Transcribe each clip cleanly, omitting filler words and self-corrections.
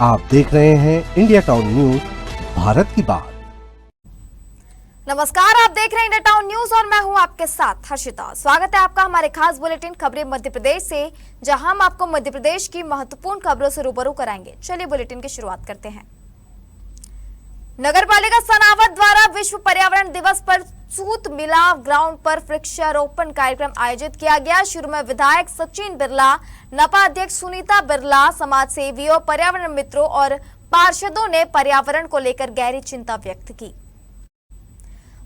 आप देख रहे हैं इंडिया टाउन न्यूज, भारत की बात। नमस्कार, आप देख रहे हैं इंडिया टाउन न्यूज और मैं हूं आपके साथ हर्षिता। स्वागत है आपका हमारे खास बुलेटिन खबरें मध्य प्रदेश से, जहां हम आपको मध्य प्रदेश की महत्वपूर्ण खबरों से रूबरू कराएंगे। चलिए बुलेटिन की शुरुआत करते हैं। नगरपालिका सनावद द्वारा विश्व पर्यावरण दिवस पर सूत मिलाव ग्राउंड पर वृक्षारोपण कार्यक्रम आयोजित किया गया। शुरू में विधायक सचिन बिरला, नपा अध्यक्ष सुनीता बिरला, समाज सेवियों, पर्यावरण मित्रों और पार्षदों ने पर्यावरण को लेकर गहरी चिंता व्यक्त की।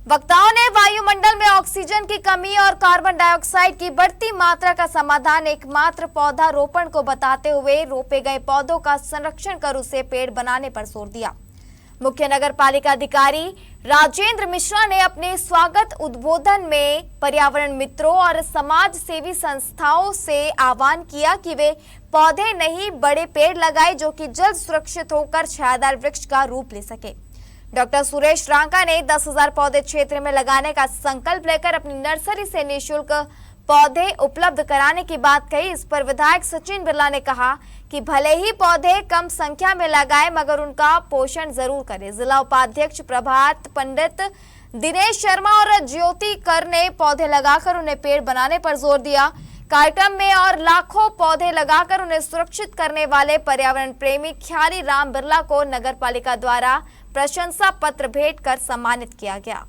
वक्ताओं ने वायुमंडल में ऑक्सीजन की कमी और कार्बन डाइऑक्साइड की बढ़ती मात्रा का समाधान एकमात्र पौधा रोपण को बताते हुए रोपे गए पौधों का संरक्षण कर उसे पेड़ बनाने पर जोर दिया। मुख्य नगर पालिका अधिकारी राजेंद्र मिश्रा ने अपने स्वागत उद्बोधन में पर्यावरण मित्रों और समाज सेवी संस्थाओं से आह्वान किया कि वे पौधे नहीं बड़े पेड़ लगाए जो कि जल्द सुरक्षित होकर छायादार वृक्ष का रूप ले सके। डॉक्टर सुरेश रांका ने 10,000 पौधे क्षेत्र में लगाने का संकल्प लेकर अपनी नर्सरी से निःशुल्क पौधे उपलब्ध कराने की बात कही। इस पर विधायक सचिन बिरला ने कहा कि भले ही पौधे कम संख्या में लगाए मगर उनका पोषण जरूर करें। जिला उपाध्यक्ष प्रभात पंडित, दिनेश शर्मा और ज्योति कर ने पौधे लगाकर उन्हें पेड़ बनाने पर जोर दिया। कार्यक्रम में और लाखों पौधे लगाकर उन्हें सुरक्षित करने वाले पर्यावरण प्रेमी ख्याली राम बिरला को नगर पालिका द्वारा प्रशंसा पत्र भेंट कर सम्मानित किया गया।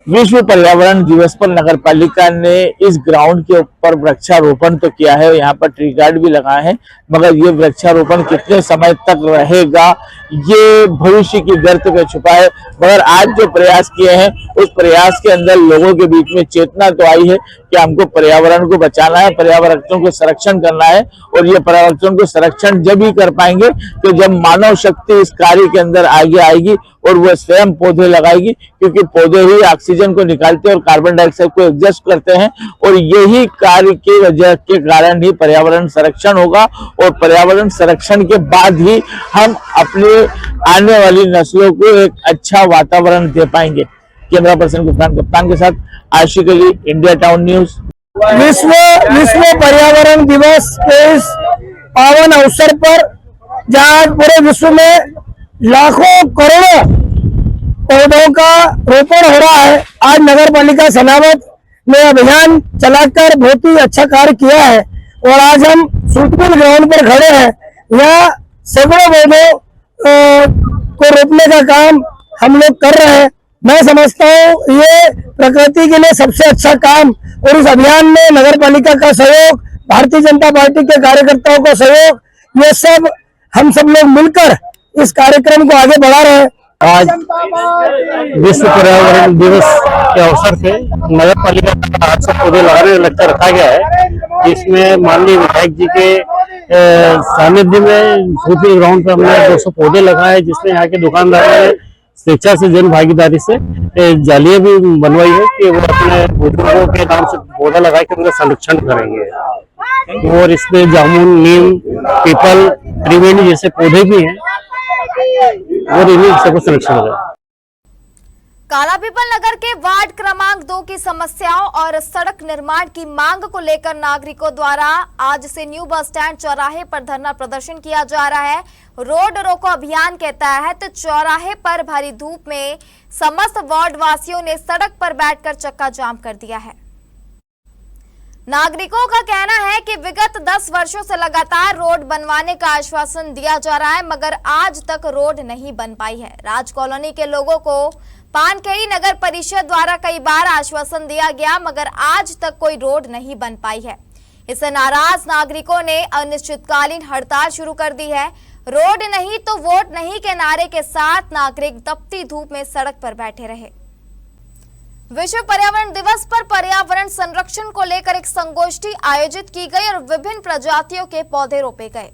विश्व पर्यावरण दिवस पर नगर पालिका ने इस ग्राउंड के ऊपर वृक्षारोपण तो किया है, यहाँ पर ट्री गार्ड भी लगाए हैं, मगर ये वृक्षारोपण कितने समय तक रहेगा ये भविष्य की गर्त में छुपा है। मगर आज जो प्रयास किए हैं उस प्रयास के अंदर लोगों के बीच में चेतना तो आई है कि हमको पर्यावरण को बचाना है, पर्यावरण को संरक्षण करना है। और ये पर्यावरण को संरक्षण जब ही कर पाएंगे तो जब मानव शक्ति इस कार्य के अंदर आगे आएगी और वह स्वयं पौधे लगाएगी, क्योंकि पौधे ही ऑक्सीजन को निकालते हैं और कार्बन डाइऑक्साइड को एडजस्ट करते हैं। और यही कार्य की वजह के कारण ही पर्यावरण संरक्षण होगा और पर्यावरण संरक्षण के बाद ही हम अपने आने वाली नस्लों को एक अच्छा वातावरण दे पाएंगे। कैमरा पर्सन गुफरान कप्तान के साथ आशिक अली, इंडिया टाउन न्यूज। विश्व पर्यावरण दिवस के इस पावन अवसर पर जहाँ पूरे विश्व में लाखों करोड़ों पौधों का रोपण हो रहा है, आज नगर पालिका सनावद ने अभियान चलाकर बहुत ही अच्छा कार्य किया है। और आज हम सूटपुर ग्राउंड पर खड़े हैं, यहाँ सैकड़ों पौधों को रोपने का काम हम लोग कर रहे हैं। मैं समझता हूँ ये प्रकृति के लिए सबसे अच्छा काम। और इस अभियान में नगर पालिका का सहयोग, भारतीय जनता पार्टी के कार्यकर्ताओं का सहयोग, ये सब हम सब लोग मिलकर इस कार्यक्रम को आगे बढ़ा रहे हैं। आज विश्व पर्यावरण दिवस के अवसर पे नगर पालिका का हाथ से पौधे लगाने लक्ष्य रखा गया है, जिसमें माननीय विधायक जी के सानिध्य में सूटपुर ग्राउंड पर हमने 200 पौधे लगाए, जिसमें यहाँ के दुकानदारों ने स्वेच्छा से जन भागीदारी से जालियां भी बनवाई है कि वो अपने बुजुर्गों के नाम से पौधा लगा के उनका संरक्षण करेंगे। और इसमें जामुन, नीम, पीपल, त्रिवेणी जैसे पौधे भी हैं और इन्हीं सबको संरक्षण होगा। कालापीपल नगर के वार्ड क्रमांक 2 की समस्याओं और सड़क निर्माण की मांग को लेकर नागरिकों द्वारा आज से न्यू बस स्टैंड चौराहे पर धरना प्रदर्शन किया जा रहा है। रोड रोको अभियान के तहत चौराहे पर भारी धूप में समस्त वार्ड वासियों ने सड़क पर बैठकर चक्का जाम कर दिया है। नागरिकों का कहना है कि विगत 10 वर्षों से लगातार रोड बनवाने का आश्वासन दिया जा रहा है, मगर आज तक रोड नहीं बन पाई है। राज कॉलोनी के लोगों को पानखेड़ी नगर परिषद द्वारा कई बार आश्वासन दिया गया, मगर आज तक कोई रोड नहीं बन पाई है। इससे नाराज नागरिकों ने अनिश्चितकालीन हड़ताल शुरू कर दी है। रोड नहीं तो वोट नहीं के नारे के साथ नागरिक तपती धूप में सड़क पर बैठे रहे। विश्व पर्यावरण दिवस पर पर्यावरण संरक्षण को लेकर एक संगोष्ठी आयोजित की गई और विभिन्न प्रजातियों के पौधे रोपे गए।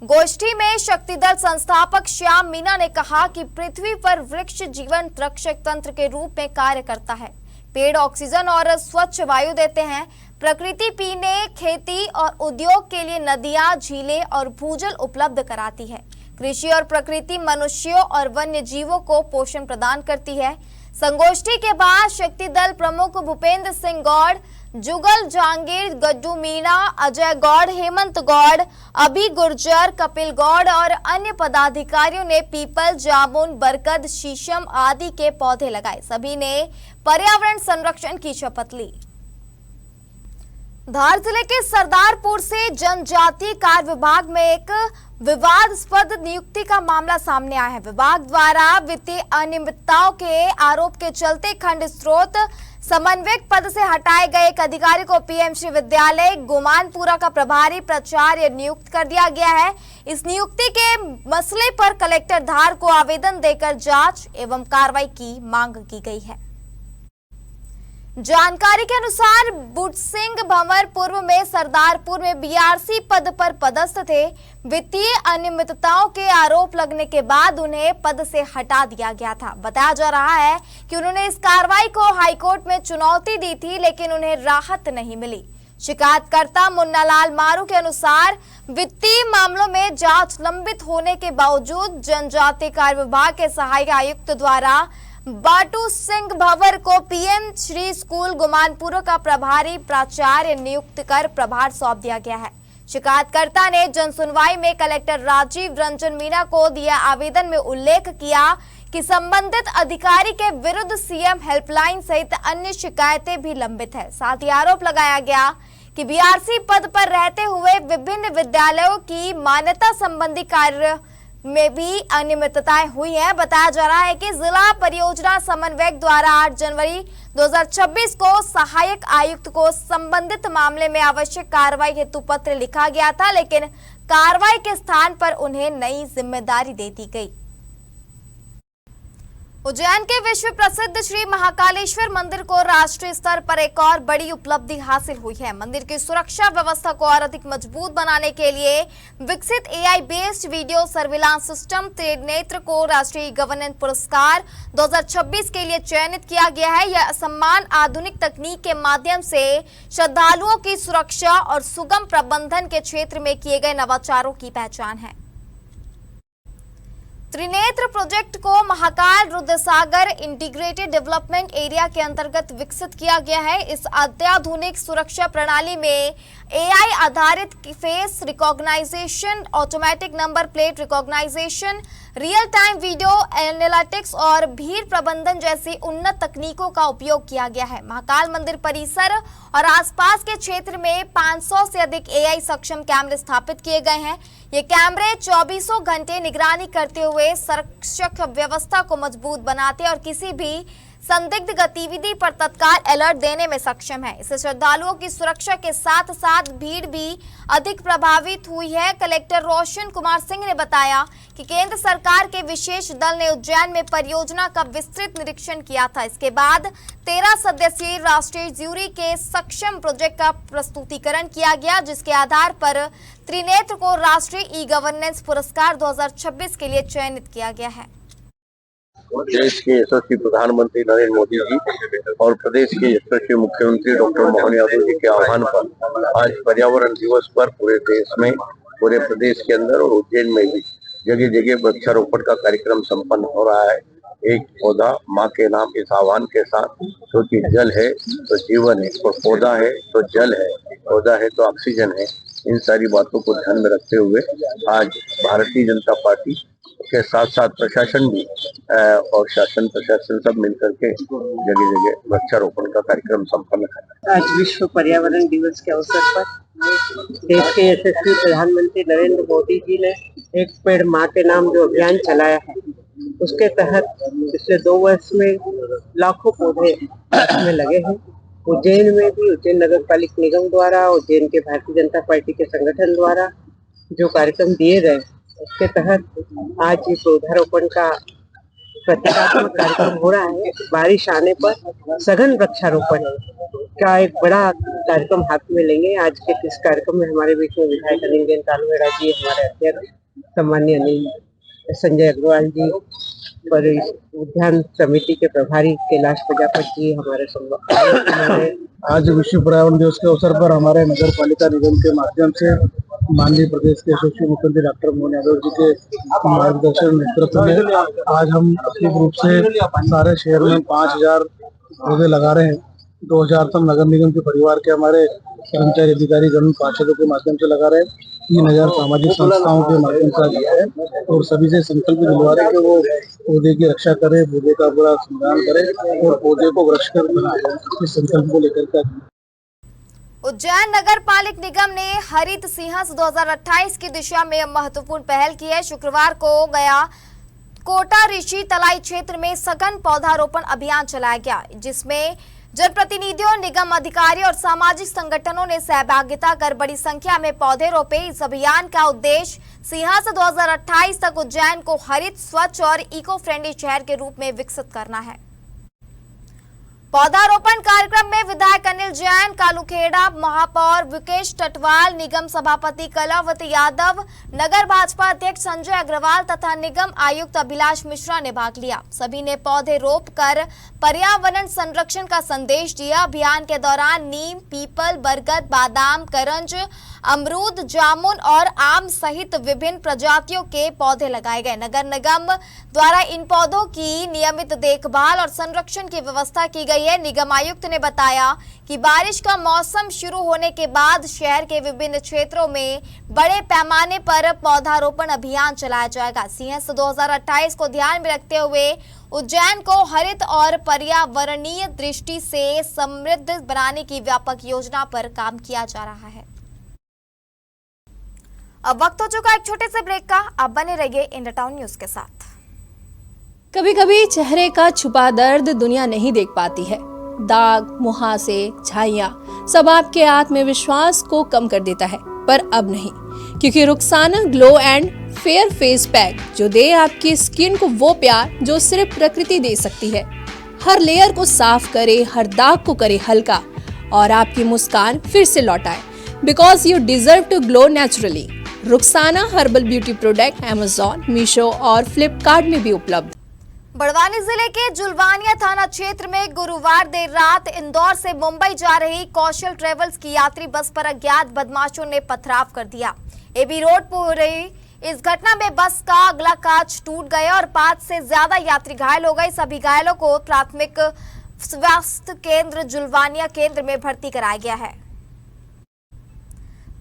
गोष्ठी में शक्ति दल संस्थापक श्याम मीना ने कहा कि पृथ्वी पर वृक्ष जीवन रक्षक तंत्र के रूप में कार्य करता है। पेड़ ऑक्सीजन और स्वच्छ वायु देते हैं। प्रकृति पीने, खेती और उद्योग के लिए नदियां, झीलें और भूजल उपलब्ध कराती है। कृषि और प्रकृति मनुष्यों और वन्य जीवों को पोषण प्रदान करती है। संगोष्ठी के बाद शक्ति दल प्रमुख भूपेंद्र सिंह गौड़, जुगल जहांगीर, गड्डू मीणा, अजय गौड़, हेमंत गौड़, अभी गुर्जर, कपिल गौड़ और अन्य पदाधिकारियों ने पीपल, जामुन, बरगद, शीशम आदि के पौधे लगाए। सभी ने पर्यावरण संरक्षण की शपथ ली। धार जिले के सरदारपुर से जनजातीय कार्य विभाग में एक विवादास्पद नियुक्ति का मामला सामने आया है। विभाग द्वारा वित्तीय अनियमितताओं के आरोप के चलते खंड स्रोत समन्वयक पद से हटाए गए एक अधिकारी को पीएमश्री विद्यालय गुमानपुरा का प्रभारी प्राचार्य नियुक्त कर दिया गया है। इस नियुक्ति के मसले पर कलेक्टर धार को आवेदन देकर जांच एवं कार्रवाई की मांग की गई है। जानकारी के अनुसार बुट सिंह भंवर पूर्व में सरदारपुर में बीआरसी पद पर पदस्थ थे। वित्तीय अनियमितताओं के आरोप लगने के बाद उन्हें पद से हटा दिया गया था। बताया जा रहा है कि उन्होंने इस कार्रवाई को हाईकोर्ट में चुनौती दी थी, लेकिन उन्हें राहत नहीं मिली। शिकायतकर्ता मुन्नालाल मारू के अनुसार वित्तीय मामलों में जांच लंबित होने के बावजूद जनजातीय कार्य विभाग के सहायक आयुक्त द्वारा बाटू सिंह भंवर को पीएम श्री स्कूल गुमानपुरा का प्रभारी प्राचार्य नियुक्त कर प्रभार सौंप दिया गया है। शिकायतकर्ता ने जनसुनवाई में कलेक्टर राजीव रंजन मीणा को दिया आवेदन में उल्लेख किया कि संबंधित अधिकारी के विरुद्ध सीएम हेल्पलाइन सहित अन्य शिकायतें भी लंबित है। साथ ही आरोप लगाया गया कि बीआरसी पद पर रहते हुए विभिन्न विद्यालयों की मान्यता संबंधी कार्य में भी अनियमितताएं हुई हैं। बताया जा रहा है कि जिला परियोजना समन्वयक द्वारा 8 जनवरी 2026 को सहायक आयुक्त को संबंधित मामले में आवश्यक कार्रवाई हेतु पत्र लिखा गया था, लेकिन कार्रवाई के स्थान पर उन्हें नई जिम्मेदारी दे दी गई। उज्जैन के विश्व प्रसिद्ध श्री महाकालेश्वर मंदिर को राष्ट्रीय स्तर पर एक और बड़ी उपलब्धि हासिल हुई है। मंदिर की सुरक्षा व्यवस्था को और अधिक मजबूत बनाने के लिए विकसित AI based video surveillance system Trinetra को राष्ट्रीय गवर्नेंस पुरस्कार 2026 के लिए चयनित किया गया है। यह सम्मान आधुनिक तकनीक के माध्यम से श्रद्धालुओं की सुरक्षा और सुगम प्रबंधन के क्षेत्र में किए गए नवाचारों की पहचान है। त्रिनेत्र प्रोजेक्ट को Mahakal Rudrasagar integrated development area के अंतर्गत विकसित किया गया है। इस अत्याधुनिक सुरक्षा प्रणाली में एआई आधारित face recognization, automatic number plate recognization, real time video analytics और भीड़ प्रबंधन जैसी उन्नत तकनीकों का उपयोग किया गया है। महाकाल मंदिर परिसर और आसपास के क्षेत्र में 500 से अधिक एआई सक्षम कैमरे स्थापित किए गए हैं। ये कैमरे 24 घंटे निगरानी करते हुए संरक्षक व्यवस्था को मजबूत बनाते और किसी भी संदिग्ध गतिविधि पर तत्काल अलर्ट देने में सक्षम है। इससे श्रद्धालुओं की सुरक्षा के साथ साथ भीड़ भी अधिक प्रभावित हुई है। कलेक्टर रोशन कुमार सिंह ने बताया कि केंद्र सरकार के विशेष दल ने उज्जैन में परियोजना का विस्तृत निरीक्षण किया था। इसके बाद 13 सदस्यीय राष्ट्रीय ज्यूरी के सक्षम प्रोजेक्ट का प्रस्तुतिकरण किया गया, जिसके आधार पर त्रिनेत्र को राष्ट्रीय ई गवर्नेंस पुरस्कार 2026 के लिए चयनित किया गया है। देश के यशस्वी प्रधानमंत्री नरेंद्र मोदी जी और प्रदेश के यशस्वी मुख्यमंत्री डॉक्टर मोहन यादव जी के आह्वान पर आज पर्यावरण दिवस पर पूरे देश में, पूरे प्रदेश के अंदर और उज्जैन में भी जगह जगह वृक्षारोपण का कार्यक्रम संपन्न हो रहा है। एक पौधा माँ के नाम इस आह्वान के साथ, क्योंकि जल है तो जीवन है और पौधा है तो जल है, पौधा है तो ऑक्सीजन है। इन सारी बातों को ध्यान में रखते हुए आज भारतीय जनता पार्टी के साथ साथ प्रशासन भी और शासन प्रशासन सब मिलकर के जगह जगह वृक्षारोपण का कार्यक्रम संपन्न कर। आज विश्व पर्यावरण दिवस के अवसर पर देश के यशस्वी प्रधानमंत्री नरेंद्र मोदी जी ने एक पेड़ माँ के नाम जो अभियान चलाया है, उसके तहत पिछले 2 वर्ष में लाखों पौधे में लगे हैं। उज्जैन में भी उज्जैन नगर पालिका निगम द्वारा, उज्जैन के भारतीय जनता पार्टी के संगठन द्वारा जो कार्यक्रम दिए गए, उसके तहत आज ये पौधारोपण का प्रतीकात्मक कार्यक्रम हो रहा है। बारिश आने पर सघन वृक्षारोपण का एक बड़ा कार्यक्रम हाथ में लेंगे। आज के इस कार्यक्रम में हमारे बीच में विधायक अनिल तालुवेड़ा जी, हमारे अध्यक्ष सम्माननीय अनिल संजय अग्रवाल जी और उद्यान समिति के प्रभारी कैलाश प्रजापति जी हमारे आज विश्व पर्यावरण दिवस के अवसर पर हमारे नगर पालिका निगम के माध्यम से माननीय प्रदेश के यशस्वी मुख्यमंत्री डॉक्टर मोहन यादव जी के मार्गदर्शन नेतृत्व में आज हम aktiv रूप से सारे शहर में 5000 पौधे लगा रहे हैं। 2000 तक नगर निगम के परिवार के हमारे कर्मचारी अधिकारी गण पार्षदों के माध्यम से लगा रहे, 3000 सामाजिक संस्थाओं के माध्यम से दिया है और सभी से संकल्प दिलवा रहे कि वो पौधे की रक्षा करें, पौधे का पूरा संरक्षण करें और पौधे को वृक्ष कर बनाए। इस संकल्प को लेकर के उज्जैन नगर पालिक निगम ने हरित सिंहासन 2028 की दिशा में महत्वपूर्ण पहल की है। शुक्रवार को गया कोटा ऋषि तलाई क्षेत्र में सघन पौधारोपण अभियान चलाया गया, जिसमें जनप्रतिनिधियों, निगम अधिकारी और सामाजिक संगठनों ने सहभागिता कर बड़ी संख्या में पौधे रोपे। इस अभियान का उद्देश्य सिंहासन 2028 तक उज्जैन को हरित, स्वच्छ और इको फ्रेंडली शहर के रूप में विकसित करना है। पौधारोपण कार्यक्रम में विधायक अनिल जैन, कालूखेड़ा महापौर विकेश टटवाल, निगम सभापति कलावती यादव, नगर भाजपा अध्यक्ष संजय अग्रवाल तथा निगम आयुक्त अभिलाष मिश्रा ने भाग लिया। सभी ने पौधे रोपकर पर्यावरण संरक्षण का संदेश दिया। अभियान के दौरान नीम, पीपल, बरगद, बादाम, करंज, अमरूद, जामुन और आम सहित विभिन्न प्रजातियों के पौधे लगाए गए। नगर निगम द्वारा इन पौधों की नियमित देखभाल और संरक्षण की व्यवस्था की गई है। निगम आयुक्त ने बताया कि बारिश का मौसम शुरू होने के बाद शहर के विभिन्न क्षेत्रों में बड़े पैमाने पर पौधारोपण अभियान चलाया जाएगा। सिंहासन 2028 को ध्यान में रखते हुए उज्जैन को हरित और पर्यावरणीय दृष्टि से समृद्ध बनाने की व्यापक योजना पर काम किया जा रहा है। अब वक्त हो चुका एक छोटे से ब्रेक का। आप बने रहिए इंडिया टाउन न्यूज के साथ। कभी कभी चेहरे का छुपा दर्द दुनिया नहीं देख पाती है। दाग, मुहासे, झाइयां सब आपके आत्मविश्वास को कम कर देता है, पर अब नहीं, क्योंकि Rukhsana glow and fair face pack जो दे आपकी स्किन को वो प्यार जो सिर्फ प्रकृति दे सकती है। हर लेयर को साफ करे, हर दाग को करे हल्का और आपकी मुस्कान फिर से लौटाए। Because you deserve to glow naturally. Rukhsana herbal beauty product Amazon, Meesho और फ्लिपकार्ट में भी उपलब्ध। बड़वानी जिले के जुलवानिया थाना क्षेत्र में गुरुवार देर रात इंदौर से मुंबई जा रही कौशल ट्रेवल्स की यात्री बस पर अज्ञात बदमाशों ने पथराव कर दिया। एबी रोड पर हो रही इस घटना में बस का अगला कांच टूट गया और 5 से ज्यादा यात्री घायल हो गए। सभी घायलों को प्राथमिक स्वास्थ्य केंद्र जुलवानिया केंद्र में भर्ती कराया गया है।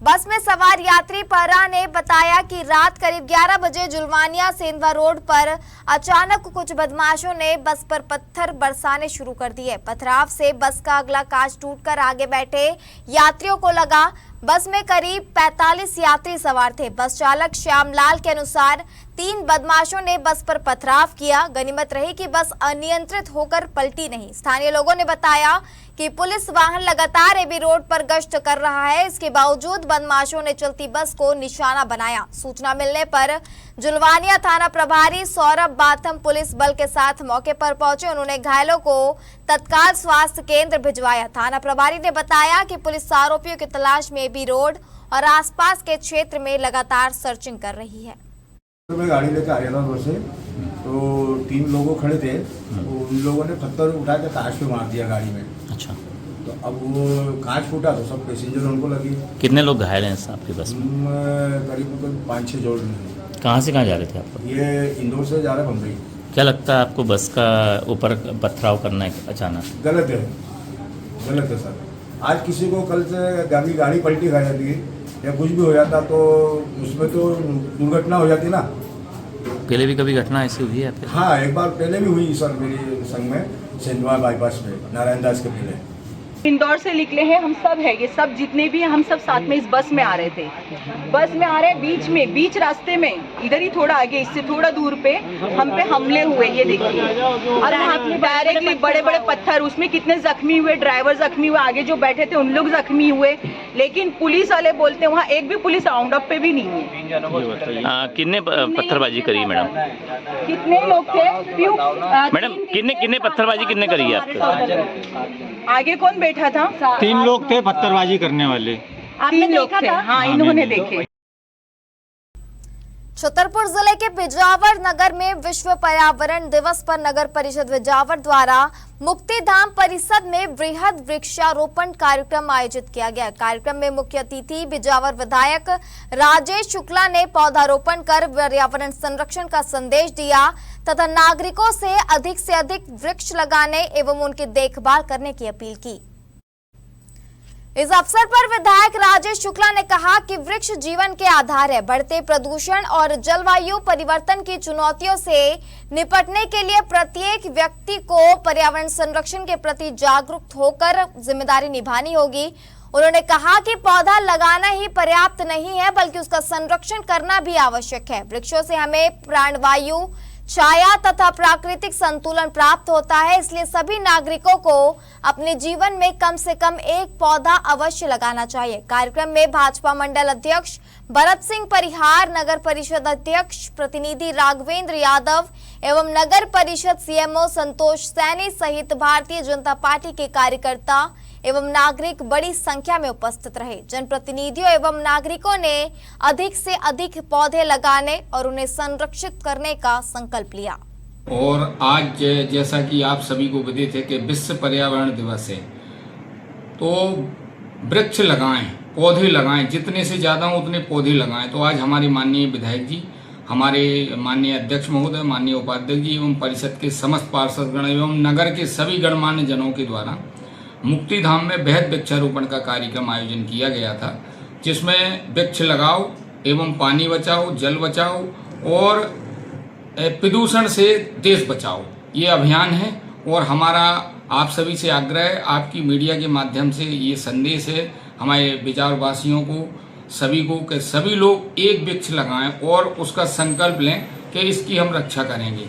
बस में सवार यात्री परा ने बताया कि रात करीब 11 बजे जुलवानिया सेंधवा रोड पर अचानक कुछ बदमाशों ने बस पर पत्थर बरसाने शुरू कर दिए। पथराव से बस का अगला कांच टूटकर आगे बैठे यात्रियों को लगा। बस में करीब 45 यात्री सवार थे। बस चालक श्यामलाल के अनुसार 3 बदमाशों ने बस पर पथराव किया। गनीमत रही कि बस अनियंत्रित होकर पलटी नहीं। स्थानीय लोगों ने बताया कि पुलिस वाहन लगातार एबी रोड पर गश्त कर रहा है। इसके बावजूद बदमाशों ने चलती बस को निशाना बनाया। सूचना मिलने पर जुलवानिया थाना प्रभारी सौरभ बाथम पुलिस बल के साथ मौके पर पहुंचे। उन्होंने घायलों को तत्काल स्वास्थ्य केंद्र भिजवाया। थाना प्रभारी ने बताया कि पुलिस आरोपियों की तलाश में एबी रोड और आसपास के क्षेत्र में लगातार सर्चिंग कर रही है। मैं गाड़ी लेकर आ रहा था उधर से, तो 3 लोग खड़े थे। तो उन लोगों ने पत्थर उठा के कांच पे मार दिया गाड़ी में। अच्छा, तो अब वो कांच फूटा तो सब पैसेंजर उनको लगी। कितने लोग घायल हैं आपकी बस में? करीब 5-6 जोड़ रहे। कहाँ से कहाँ जा रहे थे आप? ये इंदौर से जा रहे बम्बई। क्या लगता है आपको बस का ऊपर पथराव करना है अचानक? गलत है सर। आज किसी को कल से गाड़ी पलटी खा जाती है या कुछ भी हो जाता तो उसमें तो दुर्घटना हो जाती ना। पहले भी कभी घटना ऐसी हुई है आपके? हाँ, एक बार पहले भी हुई सर मेरी संग में, सेंधवा बाईपास पे नारायण दास के पहले। इंदौर से निकले हैं हम सब है, ये सब जितने भी हम सब साथ में इस बस में आ रहे थे। बस में आ रहे बीच रास्ते में इधर ही थोड़ा आगे, इससे थोड़ा दूर पे हम पे हमले हुए, ये देखिए। और वहाँ पे डायरेक्टली बड़े बड़े पत्थर, उसमें कितने जख्मी हुए, ड्राइवर जख्मी हुए, आगे जो बैठे थे उन लोग जख्मी हुए। लेकिन पुलिस वाले बोलते हैं वहाँ एक भी पुलिस राउंड अप पे भी नहीं है। कितने पत्थरबाजी करी मैडम? कितने लोग थे मैडम? कितने पत्थरबाजी कितने करी है आपको? आगे कौन बैठा था? 3 लोग थे पत्थरबाजी करने वाले। 3 लोग थे। हाँ, इन्होंने देखे। छतरपुर जिले के बिजावर नगर में विश्व पर्यावरण दिवस पर नगर परिषद बिजावर द्वारा मुक्तिधाम परिसर में बृहद वृक्षारोपण कार्यक्रम आयोजित किया गया। कार्यक्रम में मुख्य अतिथि बिजावर विधायक राजेश शुक्ला ने पौधारोपण कर पर्यावरण संरक्षण का संदेश दिया तथा नागरिकों से अधिक वृक्ष लगाने एवं उनकी देखभाल करने की अपील की। इस अवसर पर विधायक राजेश शुक्ला ने कहा कि वृक्ष जीवन के आधार है। बढ़ते प्रदूषण और जलवायु परिवर्तन की चुनौतियों से निपटने के लिए प्रत्येक व्यक्ति को पर्यावरण संरक्षण के प्रति जागरूक होकर जिम्मेदारी निभानी होगी। उन्होंने कहा कि पौधा लगाना ही पर्याप्त नहीं है, बल्कि उसका संरक्षण करना भी आवश्यक है। वृक्षों से हमें प्राणवायु, छाया तथा प्राकृतिक संतुलन प्राप्त होता है, इसलिए सभी नागरिकों को अपने जीवन में कम से कम एक पौधा अवश्य लगाना चाहिए। कार्यक्रम में भाजपा मंडल अध्यक्ष भरत सिंह परिहार, नगर परिषद अध्यक्ष प्रतिनिधि राघवेंद्र यादव एवं नगर परिषद सीएमओ संतोष सैनी सहित भारतीय जनता पार्टी के कार्यकर्ता एवं नागरिक बड़ी संख्या में उपस्थित रहे। जनप्रतिनिधियों एवं नागरिकों ने अधिक से अधिक पौधे लगाने और उन्हें संरक्षित करने का संकल्प लिया। और आज जैसा कि आप सभी को विदित है कि विश्व पर्यावरण दिवस है, तो वृक्ष लगाएं, पौधे लगाएं, जितने से ज़्यादा हो उतने पौधे लगाएं। तो आज हमारे माननीय विधायक जी, हमारे माननीय अध्यक्ष महोदय, माननीय उपाध्यक्ष जी एवं परिषद के समस्त पार्षदगण एवं नगर के सभी गणमान्य जनों के द्वारा मुक्ति धाम में बृहद वृक्षारोपण का कार्यक्रम आयोजन किया गया था, जिसमें वृक्ष लगाओ एवं पानी बचाओ, जल बचाओ और प्रदूषण से देश बचाओ, ये अभियान है। और हमारा आप सभी से आग्रह है, आपकी मीडिया के माध्यम से ये संदेश है हमारे बिजार वासियों को, सभी को, कि सभी लोग एक वृक्ष लगाएं और उसका संकल्प लें कि इसकी हम रक्षा करेंगे।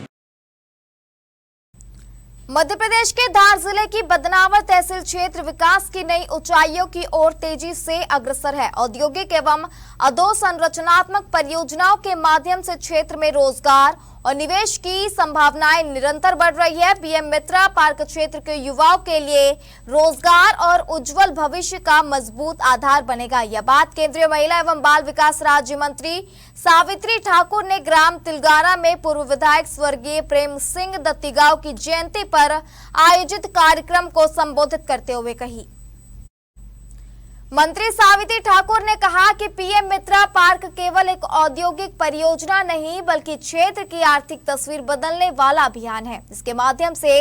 मध्य प्रदेश के धार जिले की बदनावर तहसील क्षेत्र विकास की नई ऊंचाइयों की ओर तेजी से अग्रसर है। औद्योगिक एवं अधोसंरचनात्मक परियोजनाओं के माध्यम से क्षेत्र में रोजगार और निवेश की संभावनाएं निरंतर बढ़ रही है। पीएम मित्रा पार्क क्षेत्र के युवाओं के लिए रोजगार और उज्जवल भविष्य का मजबूत आधार बनेगा। यह बात केंद्रीय महिला एवं बाल विकास राज्य मंत्री सावित्री ठाकुर ने ग्राम तिलगारा में पूर्व विधायक स्वर्गीय प्रेम सिंह दत्तीगांव की जयंती पर आयोजित कार्यक्रम को संबोधित करते हुए कही। मंत्री सावित्री ठाकुर ने कहा कि पीएम मित्रा पार्क केवल एक औद्योगिक परियोजना नहीं, बल्कि क्षेत्र की आर्थिक तस्वीर बदलने वाला अभियान है। इसके माध्यम से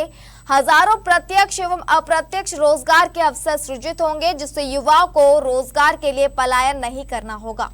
हजारों प्रत्यक्ष एवं अप्रत्यक्ष रोजगार के अवसर सृजित होंगे, जिससे युवाओं को रोजगार के लिए पलायन नहीं करना होगा।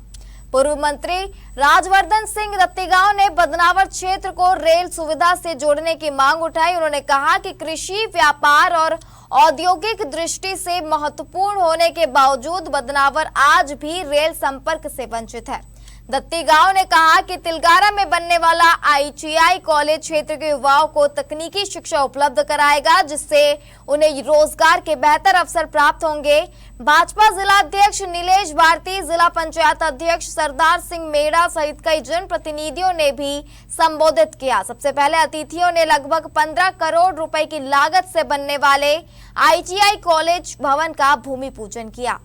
पूर्व मंत्री राजवर्धन सिंह दत्तीगांव ने बदनावर क्षेत्र को रेल सुविधा से जोड़ने की मांग उठाई। उन्होंने कहा कि कृषि, व्यापार और औद्योगिक दृष्टि से महत्वपूर्ण होने के बावजूद बदनावर आज भी रेल संपर्क से वंचित है। दत्तीगांव ने कहा कि तिलगारा में बनने वाला आईटीआई कॉलेज क्षेत्र के युवाओं को तकनीकी शिक्षा उपलब्ध कराएगा, जिससे उन्हें रोजगार के बेहतर अवसर प्राप्त होंगे। भाजपा जिला अध्यक्ष नीलेश भारती, जिला पंचायत अध्यक्ष सरदार सिंह मेड़ा सहित कई जनप्रतिनिधियों ने भी संबोधित किया। सबसे पहले अतिथियों ने लगभग 15 करोड़ रुपए की लागत से बनने वाले आईटीआई कॉलेज भवन का भूमि पूजन किया।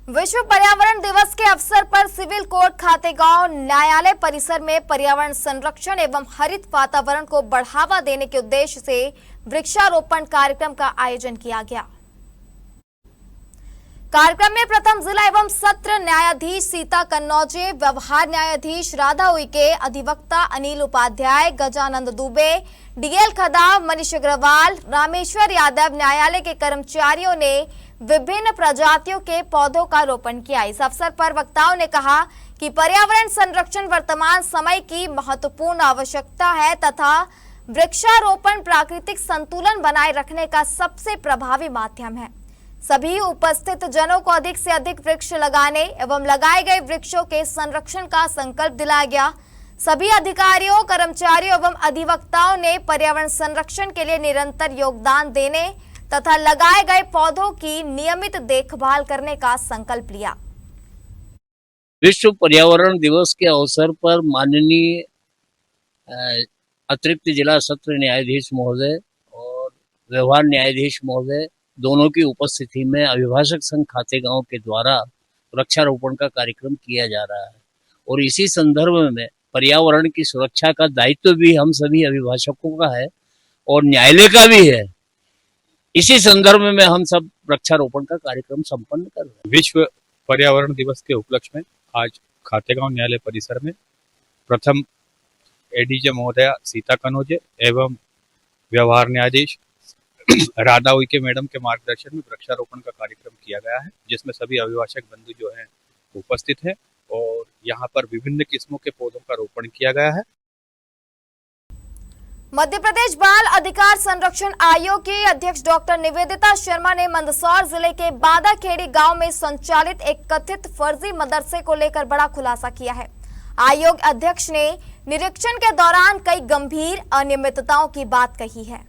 विश्व पर्यावरण दिवस के अवसर पर सिविल कोर्ट खातेगांव न्यायालय परिसर में पर्यावरण संरक्षण एवं हरित वातावरण को बढ़ावा देने के उद्देश्य से वृक्षारोपण कार्यक्रम का आयोजन किया गया। कार्यक्रम में प्रथम जिला एवं सत्र न्यायाधीश सीता कन्नौजे, व्यवहार न्यायाधीश राधा उइके, अधिवक्ता अनिल उपाध्याय, गजानंद दुबे, डीएल खदाव, मनीष अग्रवाल, रामेश्वर यादव, न्यायालय के कर्मचारियों ने विभिन्न प्रजातियों के पौधों का रोपण किया। इस अवसर पर वक्ताओं ने कहा कि पर्यावरण संरक्षण वर्तमान समय की महत्वपूर्ण आवश्यकता है तथा वृक्षारोपण प्राकृतिक संतुलन बनाए रखने का सबसे प्रभावी माध्यम है। सभी उपस्थित जनों को अधिक से अधिक वृक्ष लगाने एवं लगाए गए वृक्षों के संरक्षण का संकल्प दिलाया गया। सभी अधिकारियों, कर्मचारियों एवं अधिवक्ताओं ने पर्यावरण संरक्षण के लिए निरंतर योगदान देने तथा लगाए गए पौधों की नियमित देखभाल करने का संकल्प लिया। विश्व पर्यावरण दिवस के अवसर पर माननीय अतिरिक्त जिला सत्र न्यायाधीश महोदय और व्यवहार न्यायाधीश महोदय दोनों की उपस्थिति में अभिभाषक संघ खातेगांव के द्वारा वृक्षारोपण का कार्यक्रम किया जा रहा है और इसी संदर्भ में पर्यावरण की सुरक्षा का दायित्व भी हम सभी अभिभाषकों का है और न्यायालय का भी है। इसी संदर्भ में हम सब वृक्षारोपण का कार्यक्रम संपन्न कर रहे हैं। विश्व पर्यावरण दिवस के उपलक्ष्य में आज खातेगांव न्यायालय परिसर में प्रथम एडीजे महोदया सीता कन्नौजे एवं व्यवहार न्यायाधीश राधा उइके मैडम के मार्गदर्शन में वृक्षारोपण का कार्यक्रम किया गया है, जिसमें सभी अभिभाषक बंधु जो हैं उपस्थित हैं और यहाँ पर विभिन्न किस्मों के पौधों का रोपण किया गया है। मध्य प्रदेश बाल अधिकार संरक्षण आयोग की अध्यक्ष डॉक्टर निवेदिता शर्मा ने मंदसौर जिले के बादाखेड़ी गांव में संचालित एक कथित फर्जी मदरसे को लेकर बड़ा खुलासा किया है। आयोग अध्यक्ष ने निरीक्षण के दौरान कई गंभीर अनियमितताओं की बात कही है।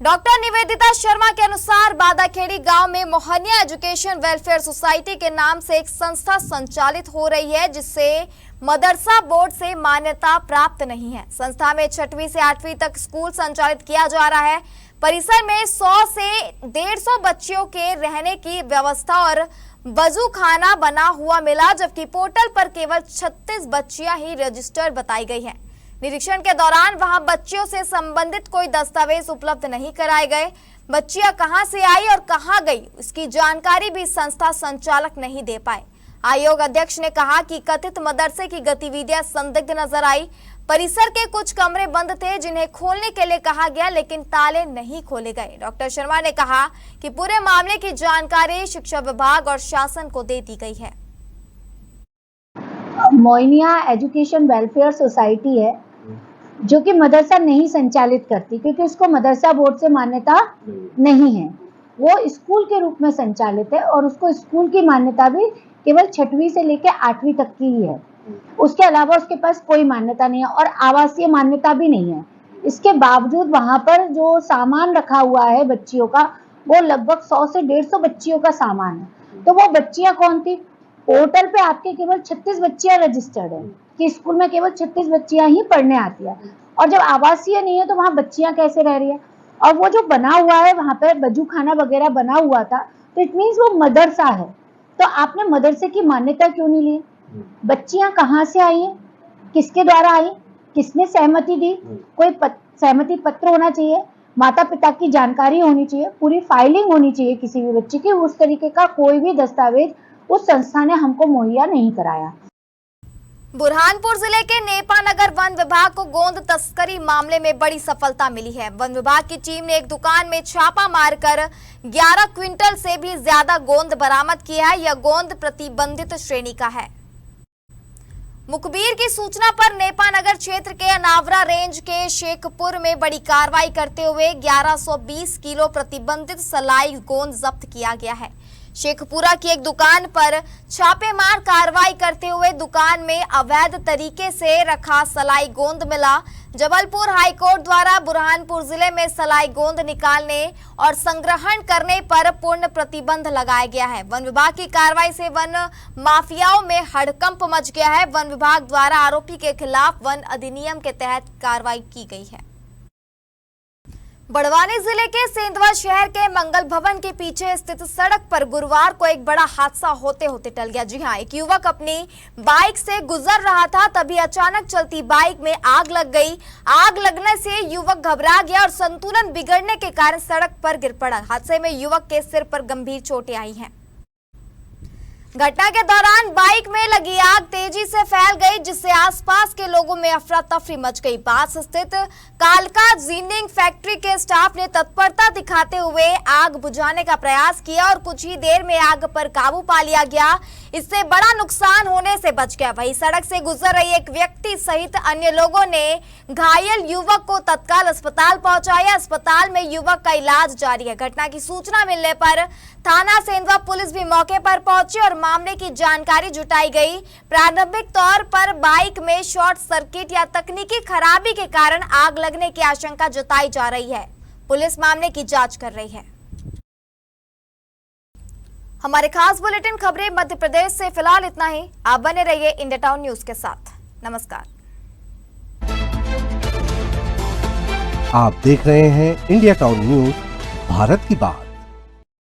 डॉक्टर निवेदिता शर्मा के अनुसार बादाखेड़ी गांव में मोहनिया एजुकेशन वेलफेयर सोसाइटी के नाम से एक संस्था संचालित हो रही है, जिससे मदरसा बोर्ड से मान्यता प्राप्त नहीं है। संस्था में 6वीं से 8वीं तक स्कूल संचालित किया जा रहा है। परिसर में 100 से 150 बच्चियों के रहने की व्यवस्था और वजू खाना बना हुआ मिला, जबकि पोर्टल पर केवल 36 बच्चियां ही रजिस्टर्ड बताई गई हैं। निरीक्षण के दौरान वहां बच्चियों से संबंधित कोई दस्तावेज उपलब्ध नहीं कराए गए। बच्चियां कहां से आई और कहां गई, इसकी जानकारी भी संस्था संचालक नहीं दे पाए। आयोग अध्यक्ष ने कहा कि कथित मदरसे की गतिविधियां संदिग्ध नजर आई। परिसर के कुछ कमरे बंद थे, जिन्हें खोलने के लिए कहा गया, लेकिन ताले नहीं खोले गए। डॉक्टर शर्मा ने कहा कि पूरे मामले की जानकारी शिक्षा विभाग और शासन को दे दी गई है। मोइनिया एजुकेशन वेलफेयर सोसाइटी है जो कि मदरसा नहीं संचालित करती, क्योंकि उसको मदरसा बोर्ड से मान्यता नहीं है। वो स्कूल के रूप में संचालित है और उसको स्कूल की मान्यता भी केवल 6वीं से लेकर 8वीं तक की ही है। उसके अलावा उसके पास कोई मान्यता नहीं है और आवासीय मान्यता भी नहीं है। इसके बावजूद वहां पर जो सामान रखा हुआ है बच्चियों का, वो लगभग 100 से 150 बच्चियों का सामान है। तो वो बच्चियां कौन थी? पोर्टल पे आपके केवल 36 बच्चियां रजिस्टर्ड है कि स्कूल में केवल 36 बच्चियां ही पढ़ने आती है, और जब आवासीय नहीं है तो वहाँ बच्चियां कैसे रह रही है? और वो जो बना हुआ है वहाँ पे बजू खाना वगैरह बना हुआ था, तो इट मीन्स वो मदरसा है। तो आपने मदरसे की मान्यता क्यों नहीं ली? बच्चियां कहाँ से आई है, किसके द्वारा आई, किसने सहमति दी? कोई सहमति पत्र होना चाहिए, माता पिता की जानकारी होनी चाहिए, पूरी फाइलिंग होनी चाहिए किसी भी बच्चे की। उस तरीके का कोई भी दस्तावेज उस संस्था ने हमको मुहैया नहीं कराया। बुरहानपुर जिले के नेपानगर वन विभाग को गोंद तस्करी मामले में बड़ी सफलता मिली है। वन विभाग की टीम ने एक दुकान में छापा मारकर 11 क्विंटल से भी ज्यादा गोंद बरामद किया है। यह गोंद प्रतिबंधित श्रेणी का है। मुखबिर की सूचना पर नेपानगर क्षेत्र के अनावरा रेंज के शेखपुर में बड़ी कार्रवाई करते हुए 1120 किलो प्रतिबंधित सलाई गोंद जब्त किया गया है। शेखपुरा की एक दुकान पर छापेमार कार्रवाई करते हुए दुकान में अवैध तरीके से रखा सलाई गोंद मिला। जबलपुर हाईकोर्ट द्वारा बुरहानपुर जिले में सलाई गोंद निकालने और संग्रहण करने पर पूर्ण प्रतिबंध लगाया गया है। वन विभाग की कार्रवाई से वन माफियाओं में हड़कंप मच गया है। वन विभाग द्वारा आरोपी के खिलाफ वन अधिनियम के तहत कार्रवाई की गई है। बड़वानी जिले के सेंधवा शहर के मंगल भवन के पीछे स्थित सड़क पर गुरुवार को एक बड़ा हादसा होते होते टल गया। जी हां, एक युवक अपनी बाइक से गुजर रहा था, तभी अचानक चलती बाइक में आग लग गई। आग लगने से युवक घबरा गया और संतुलन बिगड़ने के कारण सड़क पर गिर पड़ा। हादसे में युवक के सिर पर गंभीर चोटें आई हैं। घटना के दौरान बाइक में लगी आग तेजी से फैल गई, जिससे आसपास के लोगों में अफरा तफरी मच गई। पास स्थित कालका जीनिंग फैक्ट्री के स्टाफ ने तत्परता दिखाते हुए आग बुझाने का प्रयास किया और कुछ ही देर में आग पर काबू पा लिया गया। इससे बड़ा नुकसान होने से बच गया। वहीं सड़क से गुजर रही एक व्यक्ति सहित अन्य लोगों ने घायल युवक को तत्काल अस्पताल पहुंचाया। अस्पताल में युवक का इलाज जारी है। घटना की सूचना मिलने पर थाना सेंधवा पुलिस भी मौके पर पहुंची और मामले की जानकारी जुटाई गई। प्रारंभिक तौर पर बाइक में शॉर्ट सर्किट या तकनीकी खराबी के कारण आग लगने की आशंका जताई जा रही है। पुलिस मामले की जांच कर रही है। हमारे खास बुलेटिन खबरें मध्य प्रदेश से फिलहाल इतना ही। आप बने रहिए इंडिया टाउन न्यूज के साथ। नमस्कार। आप देख रहे हैं इंडिया टाउन न्यूज, भारत की बात।